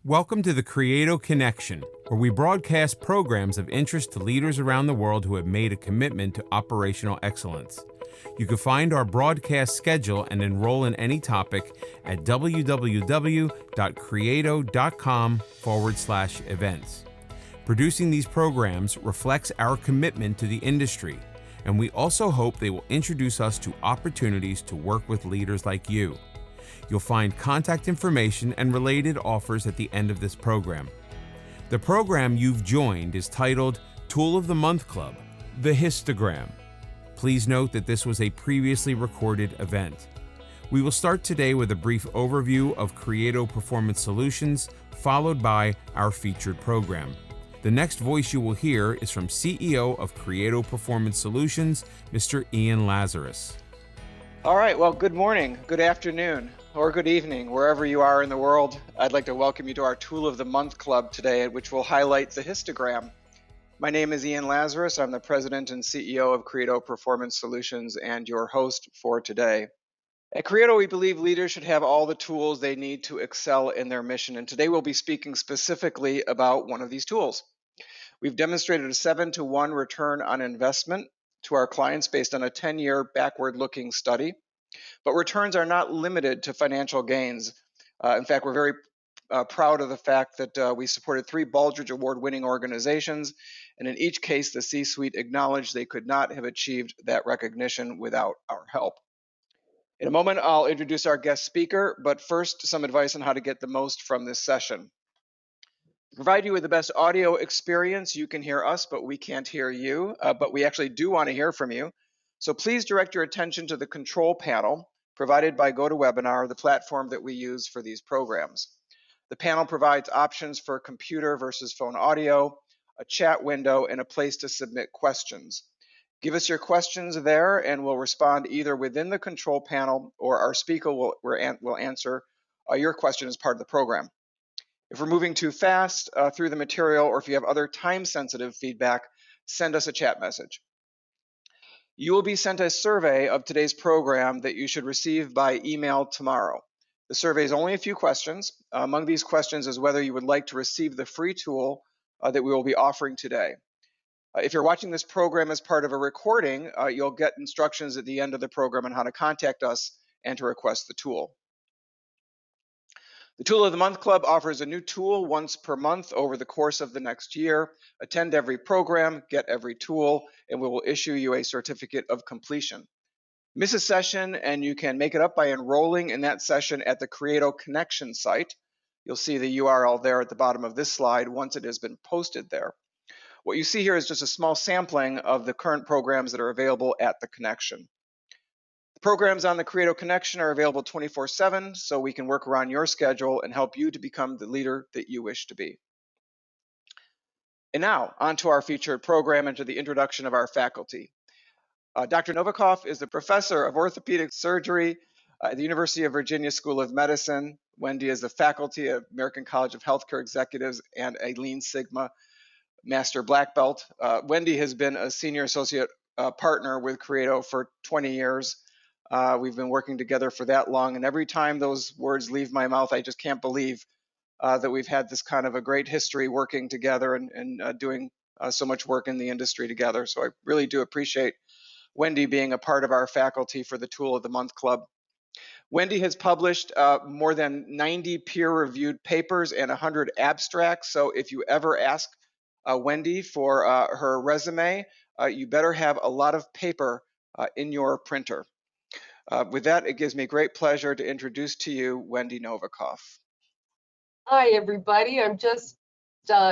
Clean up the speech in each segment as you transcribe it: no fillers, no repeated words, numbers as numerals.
Welcome to the Creato Connection, where we broadcast programs of interest to leaders around the world who have made a commitment to operational excellence. You can find our broadcast schedule and enroll in any topic at www.creato.com/events. Producing these programs reflects our commitment to the industry, and we also hope they will introduce us to opportunities to work with leaders like you. You'll find contact information and related offers at the end of this program. The program you've joined is titled Tool of the Month Club, the Histogram. Please note that this was a previously recorded event. We will start today with a brief overview of Creato Performance Solutions, followed by our featured program. The next voice you will hear is from CEO of Creato Performance Solutions, Mr. Ian Lazarus. All right, well, good morning, good afternoon, or good evening, wherever you are in the world. I'd like to welcome you to our Tool of the Month Club today, which will highlight the histogram. My name is Ian Lazarus. I'm the President and CEO of Creato Performance Solutions and your host for today. At Creato, we believe leaders should have all the tools they need to excel in their mission, and today we'll be speaking specifically about one of these tools. We've demonstrated a 7-to-1 return on investment to our clients based on a 10-year backward-looking study. But returns are not limited to financial gains. In fact, we're very proud of the fact that we supported 3 Baldrige Award-winning organizations, and in each case, the C-suite acknowledged they could not have achieved that recognition without our help. In a moment, I'll introduce our guest speaker, but first, some advice on how to get the most from this session. To provide you with the best audio experience, you can hear us, but we can't hear you, but we actually do want to hear from you. So please direct your attention to the control panel provided by GoToWebinar, the platform that we use for these programs. The panel provides options for computer versus phone audio, a chat window, and a place to submit questions. Give us your questions there, and we'll respond either within the control panel or our speaker will answer your question as part of the program. If we're moving too fast through the material, or if you have other time-sensitive feedback, send us a chat message. You will be sent a survey of today's program that you should receive by email tomorrow. The survey is only a few questions. Among these questions is whether you would like to receive the free tool that we will be offering today. If you're watching this program as part of a recording, you'll get instructions at the end of the program on how to contact us and to request the tool. The Tool of the Month Club offers a new tool once per month over the course of the next year. Attend every program, get every tool, and we will issue you a certificate of completion. Miss a session and you can make it up by enrolling in that session at the Creato Connection site. You'll see the URL there at the bottom of this slide once it has been posted there. What you see here is just a small sampling of the current programs that are available at the Connection. Programs on the Creato Connection are available 24/7, so we can work around your schedule and help you to become the leader that you wish to be. And now, on to our featured program and to the introduction of our faculty. Dr. Novikov is the professor of orthopedic surgery at the University of Virginia School of Medicine. Wendy is the faculty at American College of Healthcare Executives and a Lean Sigma Master Black Belt. Wendy has been a senior associate partner with Creato for 20 years. We've been working together for that long, and every time those words leave my mouth, I just can't believe that we've had this kind of a great history working together and doing so much work in the industry together. So I really do appreciate Wendy being a part of our faculty for the Tool of the Month Club. Wendy has published more than 90 peer-reviewed papers and 100 abstracts. So if you ever ask Wendy for her resume, you better have a lot of paper in your printer. With that, it gives me great pleasure to introduce to you Wendy Novikov. Hi, everybody. I'm just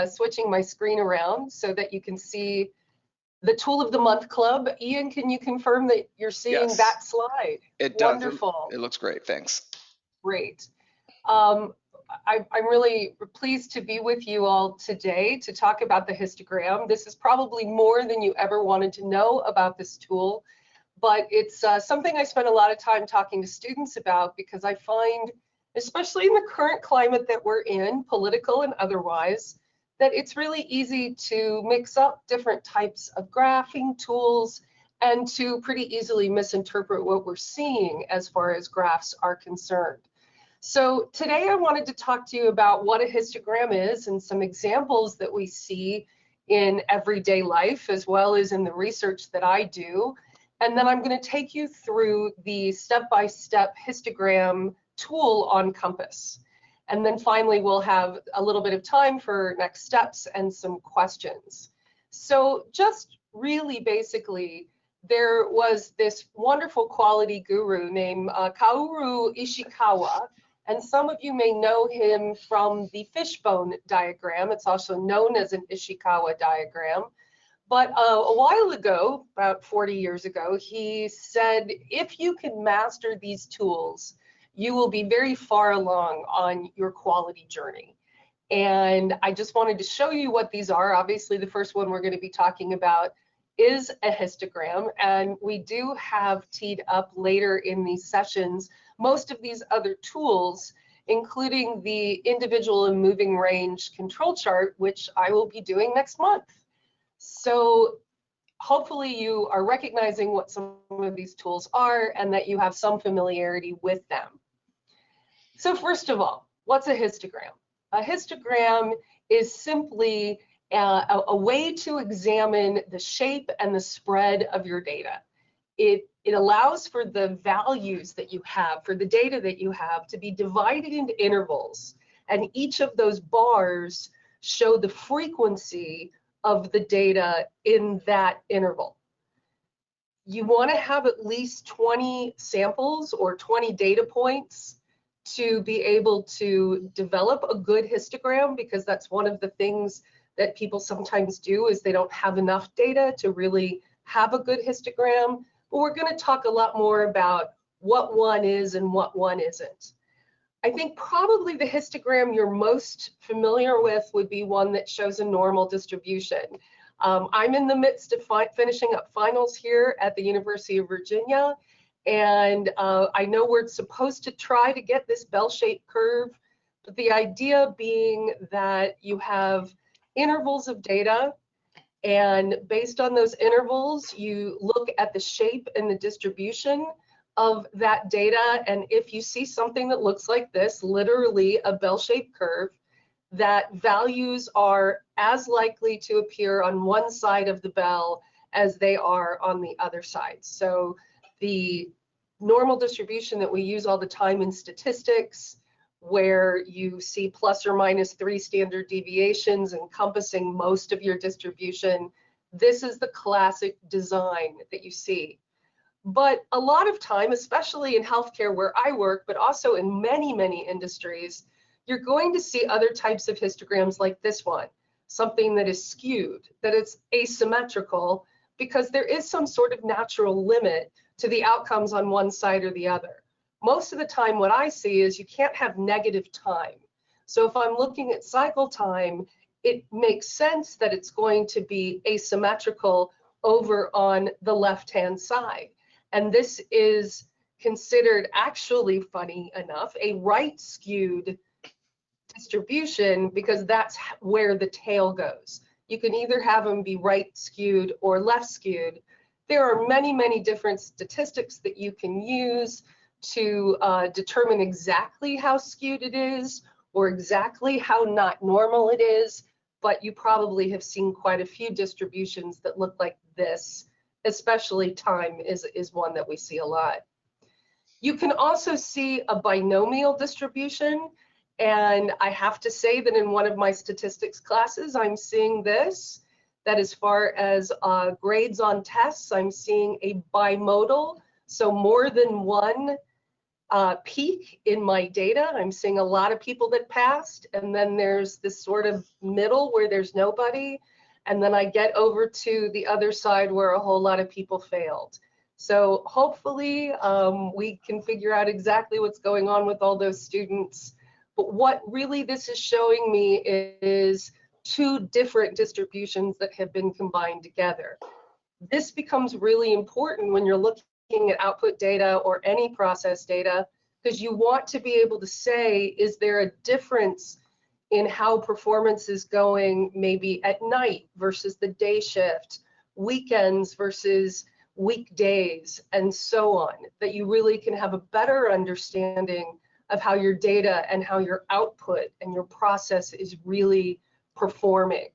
switching my screen around so that you can see the Tool of the Month Club. Ian, can you confirm that you're seeing that slide? It does. Wonderful. It looks great. Thanks. Great. I'm really pleased to be with you all today to talk about the histogram. This is probably more than you ever wanted to know about this tool, but it's something I spend a lot of time talking to students about because I find, especially in the current climate that we're in, political and otherwise, that it's really easy to mix up different types of graphing tools and to pretty easily misinterpret what we're seeing as far as graphs are concerned. So today I wanted to talk to you about what a histogram is and some examples that we see in everyday life as well as in the research that I do. And then I'm going to take you through the step-by-step histogram tool on Compass. And then finally, we'll have a little bit of time for next steps and some questions. So just really basically, there was this wonderful quality guru named Kaoru Ishikawa, and some of you may know him from the fishbone diagram. It's also known as an Ishikawa diagram. But a while ago, about 40 years ago, he said, if you can master these tools, you will be very far along on your quality journey. And I just wanted to show you what these are. Obviously, the first one we're going to be talking about is a histogram, and we do have teed up later in these sessions most of these other tools, including the individual and moving range control chart, which I will be doing next month. So hopefully you are recognizing what some of these tools are and that you have some familiarity with them. So first of all, what's a histogram? A histogram is simply a way to examine the shape and the spread of your data. It allows for the values that you have, for the data that you have, to be divided into intervals. And each of those bars show the frequency of the data in that interval. You want to have at least 20 samples or 20 data points to be able to develop a good histogram, because that's one of the things that people sometimes do is they don't have enough data to really have a good histogram. But we're going to talk a lot more about what one is and what one isn't. I think probably the histogram you're most familiar with would be one that shows a normal distribution. I'm in the midst of finishing up finals here at the University of Virginia, and I know we're supposed to try to get this bell-shaped curve, but the idea being that you have intervals of data, and based on those intervals, you look at the shape and the distribution of that data, and if you see something that looks like this, literally a bell-shaped curve, that values are as likely to appear on one side of the bell as they are on the other side. So the normal distribution that we use all the time in statistics, where you see plus or minus 3 standard deviations encompassing most of your distribution, this is the classic design that you see. But a lot of time, especially in healthcare where I work, but also in many, many industries, you're going to see other types of histograms like this one, something that is skewed, that it's asymmetrical, because there is some sort of natural limit to the outcomes on one side or the other. Most of the time what I see is you can't have negative time. So if I'm looking at cycle time, it makes sense that it's going to be asymmetrical over on the left-hand side. And this is considered, actually funny enough, a right skewed distribution, because that's where the tail goes. You can either have them be right skewed or left skewed. There are many, many different statistics that you can use to determine exactly how skewed it is or exactly how not normal it is, but you probably have seen quite a few distributions that look like this, especially time is one that we see a lot. You can also see a binomial distribution, and I have to say that in one of my statistics classes, I'm seeing this, that as far as grades on tests, I'm seeing a bimodal, so more than one peak in my data. I'm seeing a lot of people that passed, and then there's this sort of middle where there's nobody, and then I get over to the other side where a whole lot of people failed. So hopefully we can figure out exactly what's going on with all those students. But what really this is showing me is two different distributions that have been combined together. This becomes really important when you're looking at output data or any process data, because you want to be able to say, is there a difference in how performance is going maybe at night versus the day shift, weekends versus weekdays, and so on, that you really can have a better understanding of how your data and how your output and your process is really performing.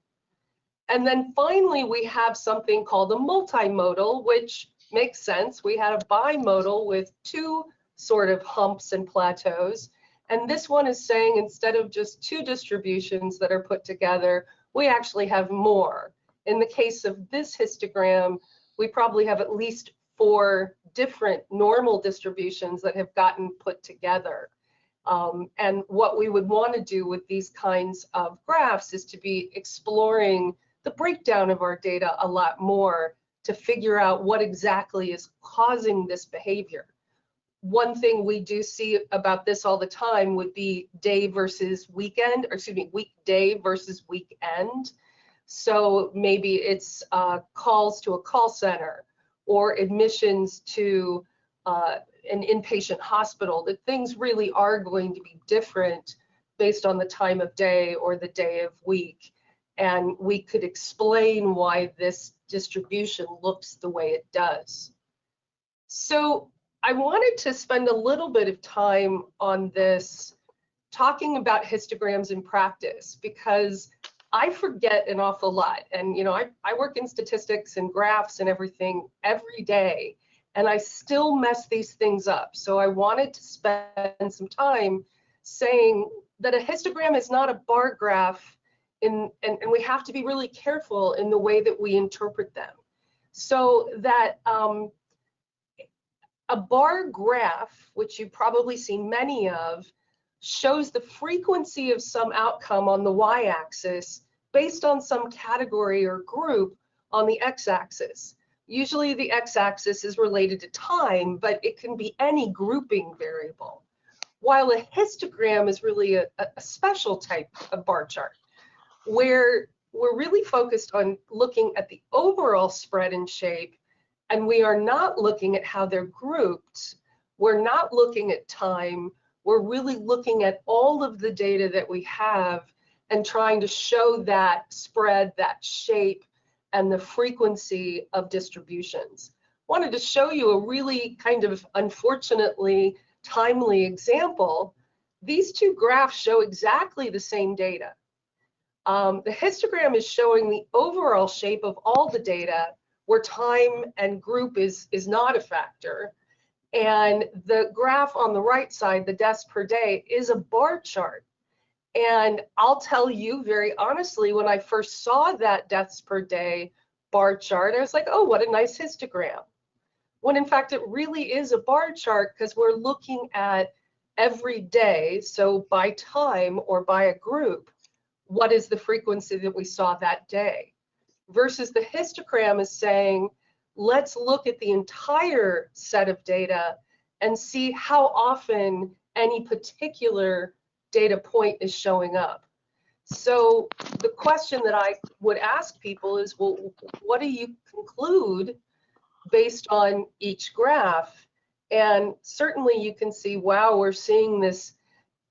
And then finally, we have something called a multimodal, which makes sense. We had a bimodal with two sort of humps and plateaus. And this one is saying instead of just two distributions that are put together, we actually have more. In the case of this histogram, we probably have at least 4 different normal distributions that have gotten put together. And what we would want to do with these kinds of graphs is to be exploring the breakdown of our data a lot more to figure out what exactly is causing this behavior. One thing we do see about this all the time would be day versus weekend, or excuse me, weekday versus weekend. So maybe it's calls to a call center or admissions to an inpatient hospital, that things really are going to be different based on the time of day or the day of week. And we could explain why this distribution looks the way it does. So I wanted to spend a little bit of time on this, talking about histograms in practice, because I forget an awful lot. And, you know, I work in statistics and graphs and everything every day, and I still mess these things up. So I wanted to spend some time saying that a histogram is not a bar graph, and we have to be really careful in the way that we interpret them. So that a bar graph, which you've probably seen many of, shows the frequency of some outcome on the y-axis based on some category or group on the x-axis. Usually the x-axis is related to time, but it can be any grouping variable. While a histogram is really a special type of bar chart, where we're really focused on looking at the overall spread and shape, and we are not looking at how they're grouped. We're not looking at time. We're really looking at all of the data that we have and trying to show that spread, that shape, and the frequency of distributions. Wanted to show you a really kind of unfortunately timely example. These two graphs show exactly the same data. The histogram is showing the overall shape of all the data, where time and group is not a factor. And the graph on the right side, the deaths per day, is a bar chart. And I'll tell you very honestly, when I first saw that deaths per day bar chart, I was like, oh, what a nice histogram. When in fact, it really is a bar chart, because we're looking at every day, so by time or by a group, what is the frequency that we saw that day? Versus the histogram is saying, let's look at the entire set of data and see how often any particular data point is showing up. So the question that I would ask people is, well, what do you conclude based on each graph? And certainly you can see, wow, we're seeing this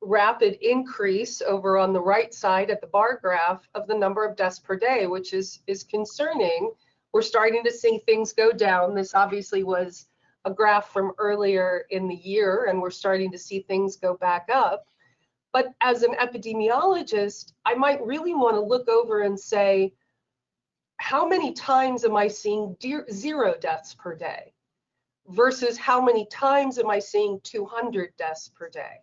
rapid increase over on the right side at the bar graph of the number of deaths per day, which is concerning. We're starting to see things go down. This obviously was a graph from earlier in the year, and we're starting to see things go back up. But as an epidemiologist, I might really want to look over and say, how many times am I seeing 0 deaths per day versus how many times am I seeing 200 deaths per day?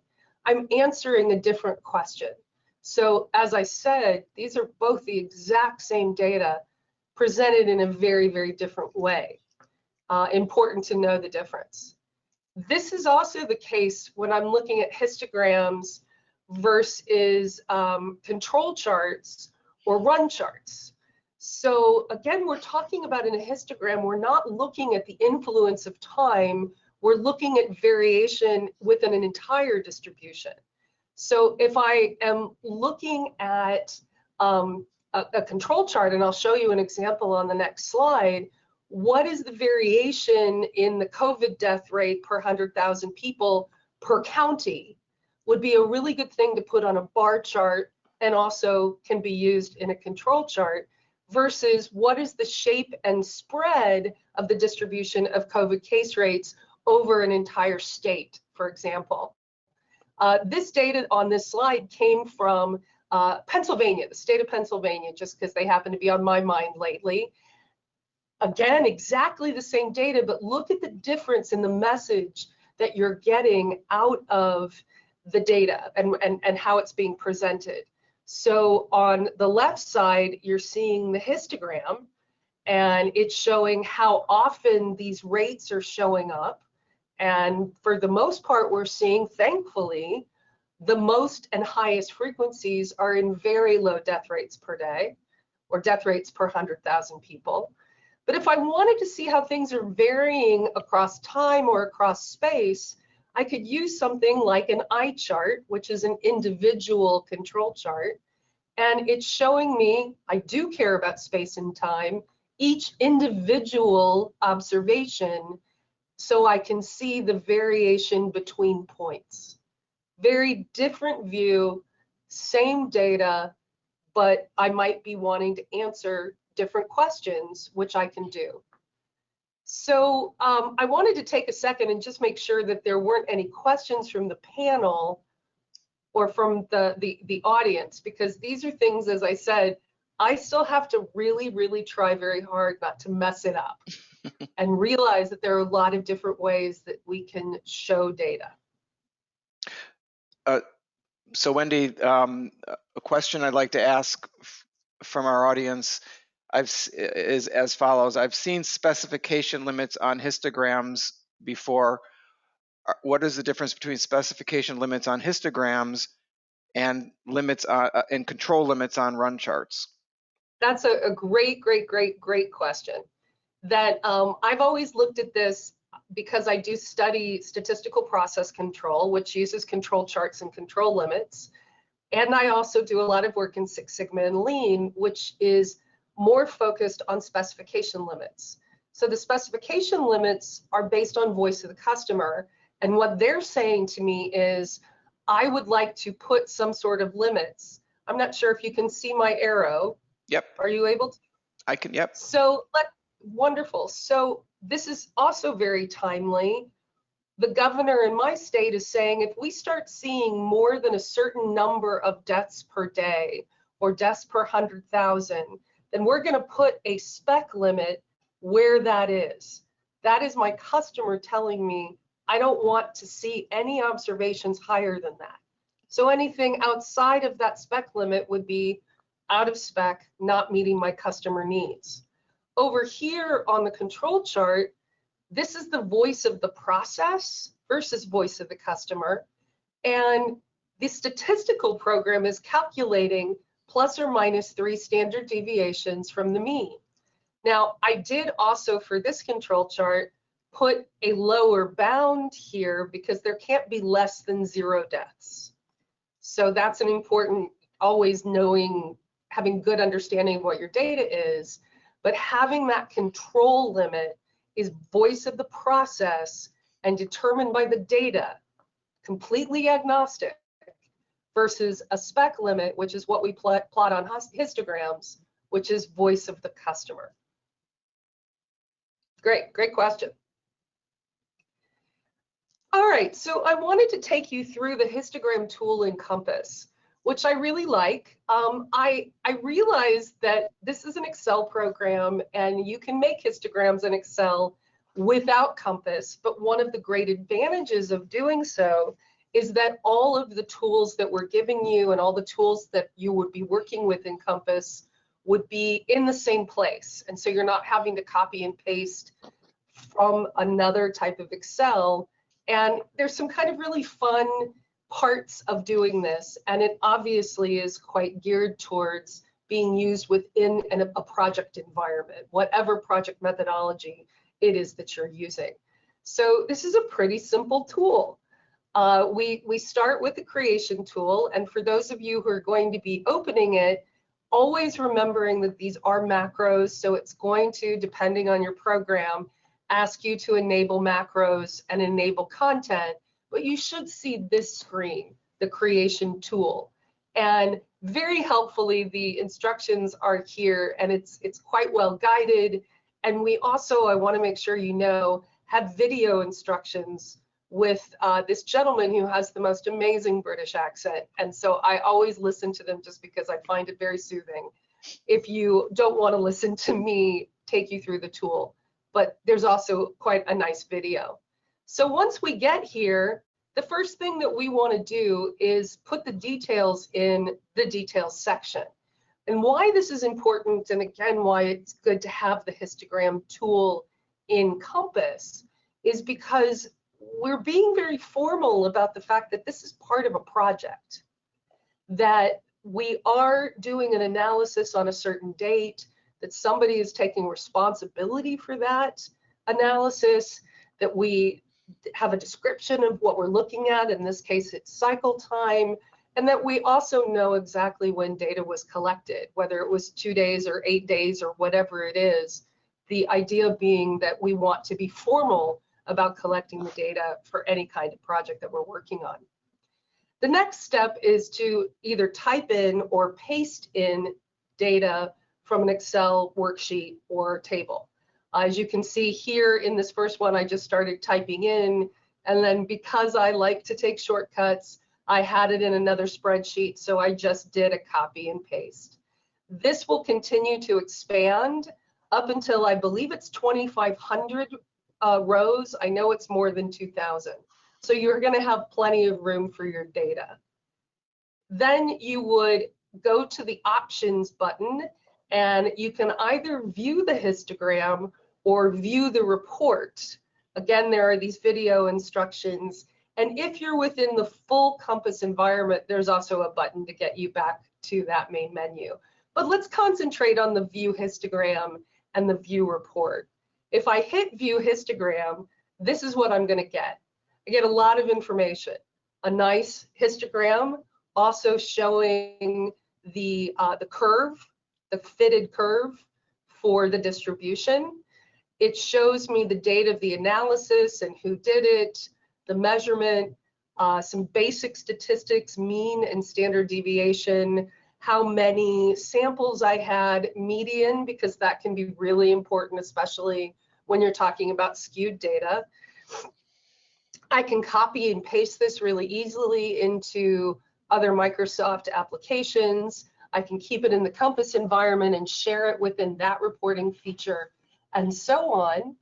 I'm answering a different question. So as I said, these are both the exact same data presented in a very, very different way. Important to know the difference. This is also the case when I'm looking at histograms versus control charts or run charts. So again, we're talking about in a histogram, we're not looking at the influence of time, we're looking at variation within an entire distribution. So if I am looking at a control chart, and I'll show you an example on the next slide, what is the variation in the COVID death rate per 100,000 people per county would be a really good thing to put on a bar chart, and also can be used in a control chart, versus what is the shape and spread of the distribution of COVID case rates over an entire state, for example. This data on this slide came from Pennsylvania, the state of Pennsylvania, just because they happen to be on my mind lately. Again, exactly the same data, but look at the difference in the message that you're getting out of the data and how it's being presented. So on the left side, you're seeing the histogram, and it's showing how often these rates are showing up. And for the most part, we're seeing, thankfully, the most and highest frequencies are in very low death rates per day, or death rates per 100,000 people. But if I wanted to see how things are varying across time or across space, I could use something like an eye chart, which is an individual control chart. And it's showing me, I do care about space and time, each individual observation, so I can see the variation between points. Very different view, same data, but I might be wanting to answer different questions, which I can do. So I wanted to take a second and just make sure that there weren't any questions from the panel or from the audience, because these are things, as I said, I still have to really, really try very hard not to mess it up and realize that there are a lot of different ways that we can show data. So Wendy, a question I'd like to ask from our audience is as follows. I've seen specification limits on histograms before. What is the difference between specification limits on histograms and limits and control limits on run charts? That's a great question. That I've always looked at this because I do study statistical process control, which uses control charts and control limits. And I also do a lot of work in Six Sigma and Lean, which is more focused on specification limits. So the specification limits are based on voice of the customer. And what they're saying to me is, I would like to put some sort of limits. I'm not sure if you can see my arrow. Yep. Are you able to? I can, yep. So wonderful. So this is also very timely. The governor in my state is saying if we start seeing more than a certain number of deaths per day or deaths per 100,000, then we're going to put a spec limit where that is. That is my customer telling me, I don't want to see any observations higher than that. So anything outside of that spec limit would be out of spec, not meeting my customer needs. Over here on the control chart, this is the voice of the process versus voice of the customer. And the statistical program is calculating plus or minus 3 standard deviations from the mean. Now, I did also, for this control chart, put a lower bound here because there can't be less than 0 deaths. So that's an important, always knowing, having good understanding of what your data is, but having that control limit is voice of the process and determined by the data, completely agnostic, versus a spec limit, which is what we plot on histograms, which is voice of the customer. Great question. All right, so I wanted to take you through the histogram tool in Compass, which I really like. I realized that this is an Excel program and you can make histograms in Excel without Compass, but one of the great advantages of doing so is that all of the tools that we're giving you and all the tools that you would be working with in Compass would be in the same place. And so you're not having to copy and paste from another type of Excel. And there's some kind of really fun parts of doing this, and it obviously is quite geared towards being used within a project environment, whatever project methodology it is that you're using. So this is a pretty simple tool. We start with the creation tool, and for those of you who are going to be opening it, always remembering that these are macros, so it's going to, depending on your program, ask you to enable macros and enable content, but you should see this screen, the creation tool. And very helpfully, the instructions are here, and it's quite well guided. And we also, I want to make sure you know, have video instructions with this gentleman who has the most amazing British accent. And so I always listen to them just because I find it very soothing. If you don't want to listen to me take you through the tool, but there's also quite a nice video. So once we get here, the first thing that we want to do is put the details in the details section. And why this is important, and again, why it's good to have the histogram tool in Compass, is because we're being very formal about the fact that this is part of a project, that we are doing an analysis on a certain date, that somebody is taking responsibility for that analysis, that we have a description of what we're looking at. In this case, it's cycle time, and that we also know exactly when data was collected, whether it was 2 days or 8 days or whatever it is. The idea being that we want to be formal about collecting the data for any kind of project that we're working on. The next step is to either type in or paste in data from an Excel worksheet or table. As you can see here in this first one, I just started typing in, and then because I like to take shortcuts, I had it in another spreadsheet, so I just did a copy and paste. This will continue to expand up until I believe it's 2,500 rows. I know it's more than 2,000. So you're going to have plenty of room for your data. Then you would go to the options button, and you can either view the histogram or view the report. Again, there are these video instructions. And if you're within the full Compass environment, there's also a button to get you back to that main menu. But let's concentrate on the view histogram and the view report. If I hit view histogram, this is what I'm going to get. I get a lot of information. A nice histogram, also showing the curve, the fitted curve for the distribution. It shows me the date of the analysis and who did it, the measurement, some basic statistics, mean and standard deviation, how many samples I had, median, because that can be really important, especially when you're talking about skewed data. I can copy and paste this really easily into other Microsoft applications. I can keep it in the Compass environment and share it within that reporting feature, and so on.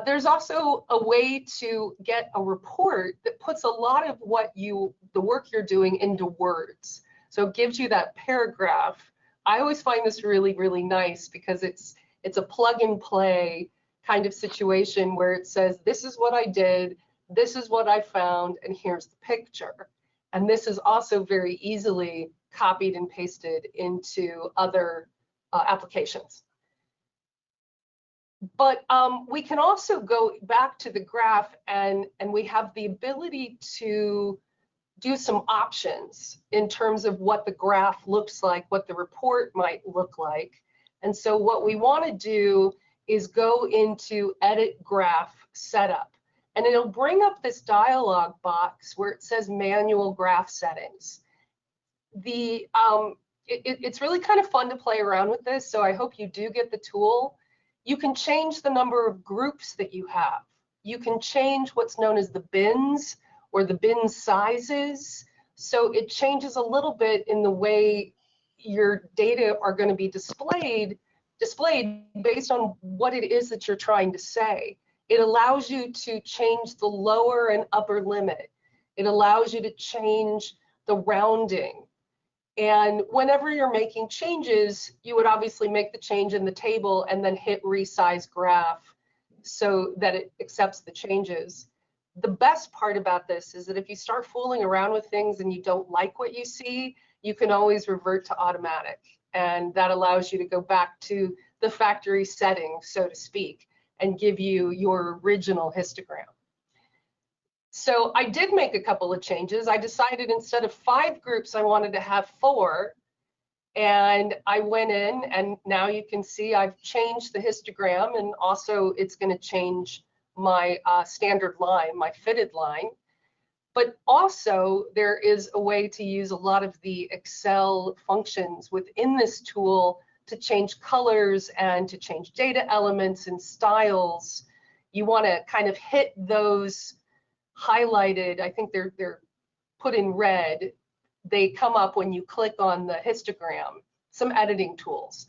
There's also a way to get a report that puts a lot of the work you're doing into words. So it gives you that paragraph. I always find this really, really nice because it's a plug and play kind of situation where it says, this is what I did, this is what I found, and here's the picture. And this is also very easily copied and pasted into other applications. But we can also go back to the graph, and we have the ability to do some options in terms of what the graph looks like, what the report might look like. And so what we want to do is go into Edit Graph Setup. And it'll bring up this dialog box where it says Manual Graph Settings. It's really kind of fun to play around with this, so I hope you do get the tool. You can change the number of groups that you have. You can change what's known as the bins or the bin sizes. So it changes a little bit in the way your data are going to be displayed based on what it is that you're trying to say. It allows you to change the lower and upper limit. It allows you to change the rounding. And whenever you're making changes, you would obviously make the change in the table and then hit resize graph so that it accepts the changes. The best part about this is that if you start fooling around with things and you don't like what you see, you can always revert to automatic. And that allows you to go back to the factory setting, so to speak, and give you your original histogram. So I did make a couple of changes. I decided instead of 5 groups, I wanted to have 4. And I went in, and now you can see I've changed the histogram, and also it's going to change my standard line, my fitted line. But also there is a way to use a lot of the Excel functions within this tool to change colors and to change data elements and styles. You want to kind of hit those highlighted, I think they're put in red, they come up when you click on the histogram, some editing tools.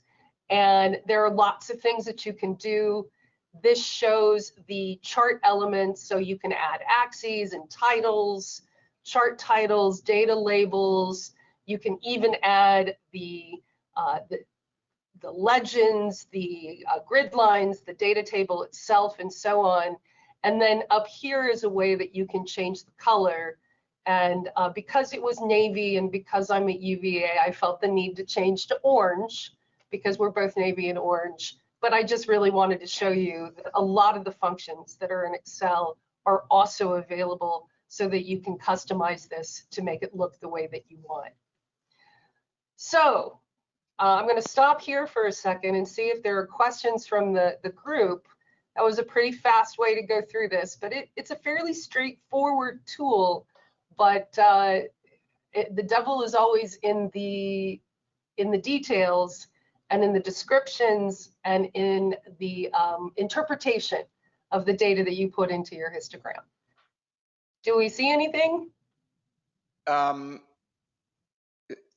And there are lots of things that you can do. This shows the chart elements, so you can add axes and titles, chart titles, data labels. You can even add the legends, the grid lines, the data table itself, and so on. And then up here is a way that you can change the color. And because it was navy and because I'm at UVA, I felt the need to change to orange because we're both navy and orange. But I just really wanted to show you that a lot of the functions that are in Excel are also available so that you can customize this to make it look the way that you want. So I'm going to stop here for a second and see if there are questions from the group. That was a pretty fast way to go through this, but it's a fairly straightforward tool, but the devil is always in the details and in the descriptions and in the interpretation of the data that you put into your histogram. Do we see anything?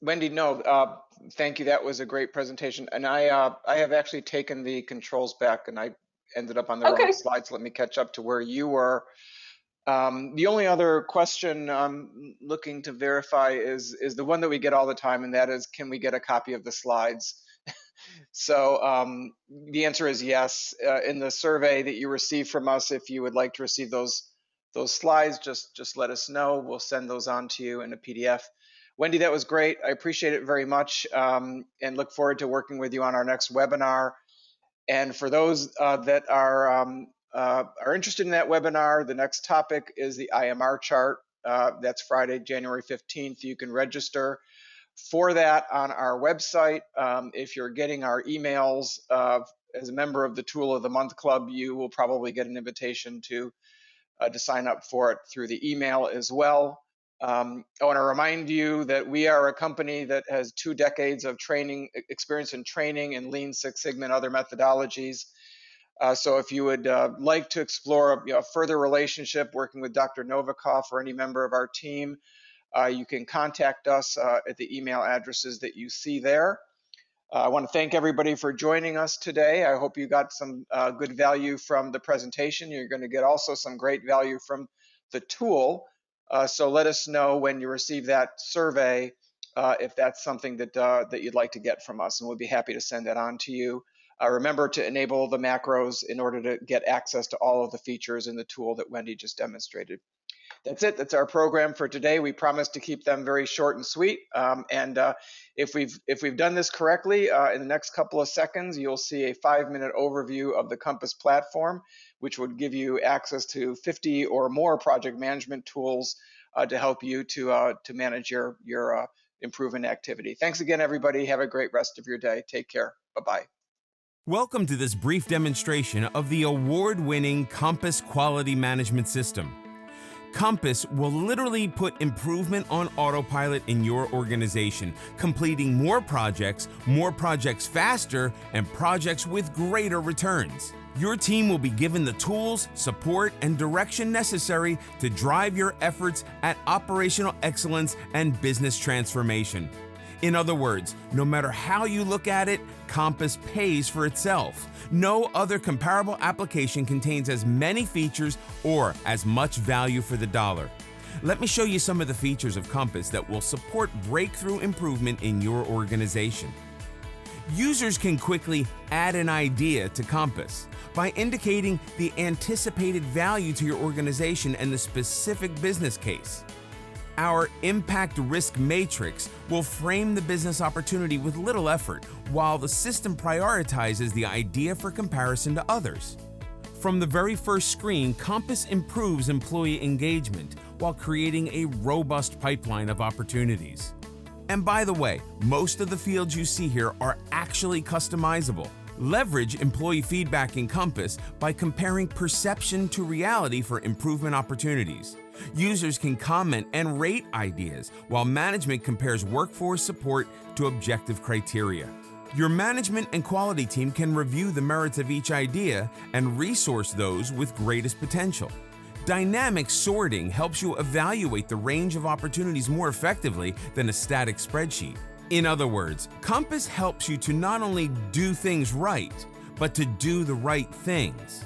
Wendy, no, thank you. That was a great presentation. And I have actually taken the controls back, and I ended up on the wrong slide, so let me catch up to where you were. The only other question I'm looking to verify is the one that we get all the time, and that is, can we get a copy of the slides? So the answer is yes. In the survey that you received from us, if you would like to receive those slides, just let us know. We'll send those on to you in a PDF. Wendy, that was great. I appreciate it very much, and look forward to working with you on our next webinar. And for those that are interested in that webinar, the next topic is the IMR chart. That's Friday, January 15th. You can register for that on our website. If you're getting our emails as a member of the Tool of the Month Club, you will probably get an invitation to sign up for it through the email as well. I want to remind you that we are a company that has 2 decades of experience in training in Lean Six Sigma and other methodologies. So if you would like to explore a further relationship working with Dr. Novikov or any member of our team, you can contact us at the email addresses that you see there. I want to thank everybody for joining us today. I hope you got some good value from the presentation. You're going to get also some great value from the tool. So let us know when you receive that survey if that's something that you'd like to get from us, and we'll be happy to send that on to you. Remember to enable the macros in order to get access to all of the features in the tool that Wendy just demonstrated. That's it. That's our program for today. We promise to keep them very short and sweet. And if we've done this correctly, in the next couple of seconds, you'll see a 5-minute overview of the Compass platform, which would give you access to 50 or more project management tools to help you to manage your improvement activity. Thanks again, everybody. Have a great rest of your day. Take care. Bye-bye. Welcome to this brief demonstration of the award-winning Compass Quality Management System. Compass will literally put improvement on autopilot in your organization, completing more projects faster, and projects with greater returns. Your team will be given the tools, support, and direction necessary to drive your efforts at operational excellence and business transformation. In other words, no matter how you look at it, Compass pays for itself. No other comparable application contains as many features or as much value for the dollar. Let me show you some of the features of Compass that will support breakthrough improvement in your organization. Users can quickly add an idea to Compass by indicating the anticipated value to your organization and the specific business case. Our impact risk matrix will frame the business opportunity with little effort, while the system prioritizes the idea for comparison to others. From the very first screen, Compass improves employee engagement while creating a robust pipeline of opportunities. And by the way, most of the fields you see here are actually customizable. Leverage employee feedback in Compass by comparing perception to reality for improvement opportunities. Users can comment and rate ideas, while management compares workforce support to objective criteria. Your management and quality team can review the merits of each idea and resource those with greatest potential. Dynamic sorting helps you evaluate the range of opportunities more effectively than a static spreadsheet. In other words, Compass helps you to not only do things right, but to do the right things.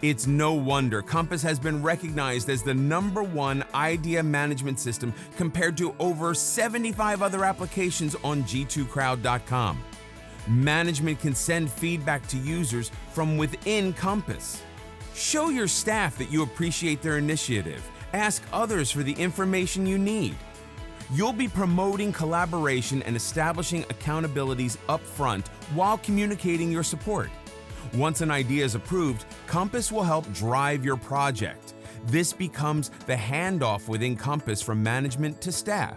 It's no wonder Compass has been recognized as the #1 idea management system compared to over 75 other applications on g2crowd.com. Management can send feedback to users from within Compass. Show your staff that you appreciate their initiative. Ask others for the information you need. You'll be promoting collaboration and establishing accountabilities up front while communicating your support. Once an idea is approved, Compass will help drive your project. This becomes the handoff within Compass from management to staff.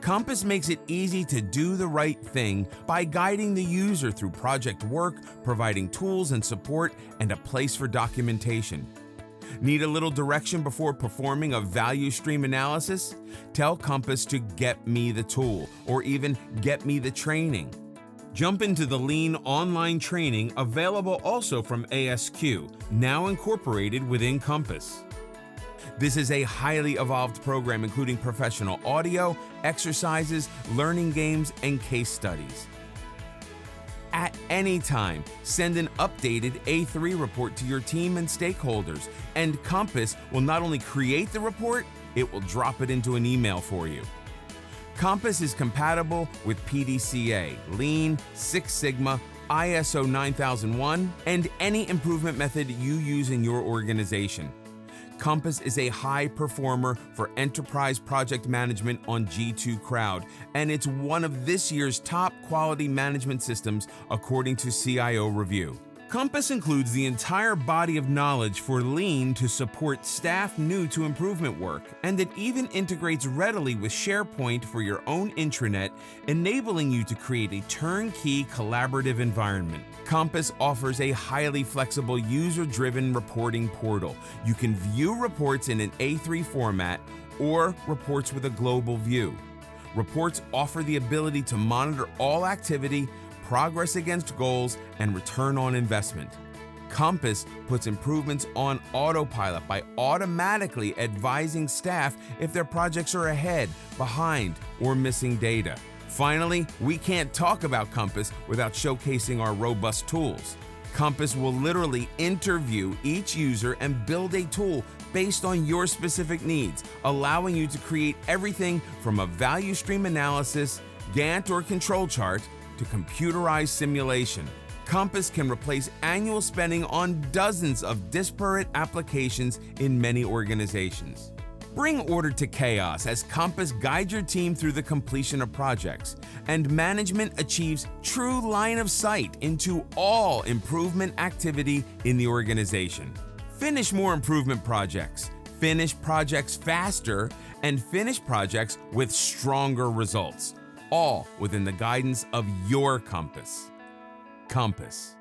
Compass makes it easy to do the right thing by guiding the user through project work, providing tools and support, and a place for documentation. Need a little direction before performing a value stream analysis? Tell Compass to get me the tool, or even get me the training. Jump into the Lean online training available also from ASQ, now incorporated within Compass. This is a highly evolved program including professional audio, exercises, learning games, and case studies. At any time, send an updated A3 report to your team and stakeholders, and Compass will not only create the report, it will drop it into an email for you. Compass is compatible with PDCA, Lean, Six Sigma, ISO 9001, and any improvement method you use in your organization. Compass is a high performer for enterprise project management on G2 Crowd, and it's one of this year's top quality management systems according to CIO Review. Compass includes the entire body of knowledge for Lean to support staff new to improvement work, and it even integrates readily with SharePoint for your own intranet, enabling you to create a turnkey collaborative environment. Compass offers a highly flexible user-driven reporting portal. You can view reports in an A3 format or reports with a global view. Reports offer the ability to monitor all activity, progress against goals, and return on investment. Compass puts improvements on autopilot by automatically advising staff if their projects are ahead, behind, or missing data. Finally, we can't talk about Compass without showcasing our robust tools. Compass will literally interview each user and build a tool based on your specific needs, allowing you to create everything from a value stream analysis, Gantt or control chart, to computerized simulation. Compass can replace annual spending on dozens of disparate applications in many organizations. Bring order to chaos as Compass guides your team through the completion of projects, and management achieves true line of sight into all improvement activity in the organization. Finish more improvement projects, finish projects faster, and finish projects with stronger results, all within the guidance of your Compass. Compass.